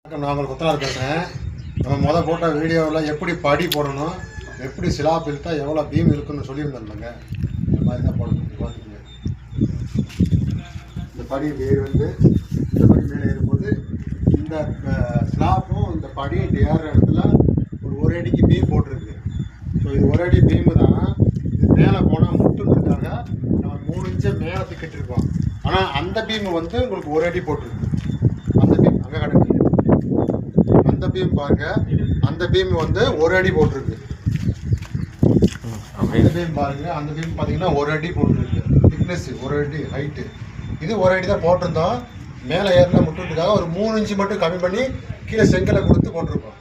நான் உங்களுக்கு கொத்தனார் பேசுகிறேன். நம்ம மொதல் போட்ட வீடியோவில் எப்படி படி போடணும், எப்படி சிலாப் இழுத்தா எவ்வளோ பீம் இருக்குன்னு சொல்லியிருந்தோம்லங்க. இந்த மாதிரி தான் போடணும். பார்த்துக்கோங்க, இந்த படி வேறு வந்து இந்த படி மேலே ஏறும்போது இந்த ஸ்லாப்பும் இந்த படி ஏறுற இடத்துல ஒரு அடிக்கு பீம் போட்டிருக்கு. ஸோ இது ஒரு அடி பீமு தான். இது மேலே போனால் முட்டுன்றதுக்காக நம்ம 3 இன்ச்சு மேலே திக்கிட்டு இருக்கோம். ஆனால் அந்த பீமு வந்து உங்களுக்கு ஒரு அடி போட்டிருக்கு. அந்த பீம் அங்கே கிடக்கு, அந்த பீம் பாருங்க, அந்த பீம் வந்து ஒரு அடி போட்டிருக்கு. அந்த பீம் பாருங்க, அந்த பீம் பார்த்தீங்கன்னா ஒரு அடி போட்டிருக்கு. திக்னஸ் ஒரு அடி, ஹைட்டு இது ஒரு அடி தான் போட்டிருந்தோம். மேலே ஏறின முட்டுறதுக்காக ஒரு 3 இன்ச்சு மட்டும் கம்மி பண்ணி கீழே செங்கலை கொடுத்து போட்டிருக்கோம்.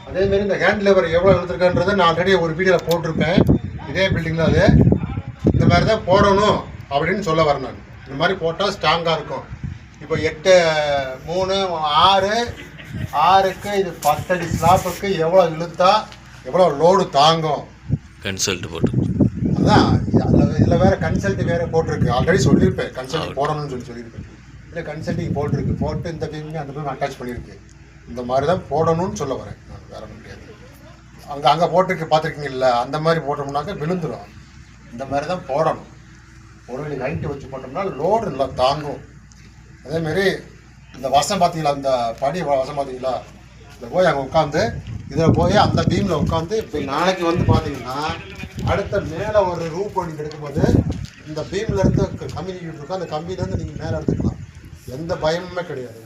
அதேமாரி இந்த ஹேண்ட் லேபர் எவ்வளோ இழுத்துருக்கான்றதை நான் ஆல்ரெடி ஒரு வீடியோவில் போட்டிருப்பேன். இதே பில்டிங்கில் அது இந்த மாதிரி தான் போடணும் அப்படின்னு சொல்ல வரேன் நான். இந்த மாதிரி போட்டால் ஸ்ட்ராங்காக இருக்கும். இப்போ 8, 3, 6க்கு இது 10 அடி ஸ்லாப்புக்கு எவ்வளோ இழுத்தா எவ்வளோ லோடு தாங்கும் கன்சல்ட் போட்டு அதான் இதில் வேறு கன்சல்ட் வேறு போட்டிருக்கு. ஆல்ரெடி சொல்லியிருப்பேன் கன்சல்ட் போடணும்னு சொல்லியிருப்பேன். இல்லை கன்சல்ட்டிங் போட்டிருக்கு, போட்டு இந்த பீமுமே அந்த பீம் அட்டாச் பண்ணியிருக்கு. இந்த மாதிரி தான் போடணும்னு சொல்ல வரேன் நான், வேற முடியாது. அங்கே போட்டிருக்கு பார்த்துருக்கீங்கல்ல, அந்த மாதிரி போட்டோம்னாக்க விழுந்துடும். இந்த மாதிரி தான் போடணும். ஒரு வழி ஹைட்டு வச்சு போட்டோம்னா லோடு நல்லா தாங்கும். அதேமாரி இந்த வசம் பார்த்தீங்களா, இந்த படி வசம் பார்த்தீங்களா, இதில் போய் அங்கே உட்காந்து இதில் போய் அந்த பீமில் உட்காந்து இப்போ நாளைக்கு வந்து பார்த்தீங்கன்னா அடுத்த மேலே ஒரு ரூப் பண்ணி எடுக்கும்போது இந்த பீம்லேருந்து கம்பி நீக்கிட்டு இருக்கோம். அந்த கம்பியிலேருந்து நீங்கள் மேலே எடுத்துக்கலாம். எந்த பயமுமே கிடையாது.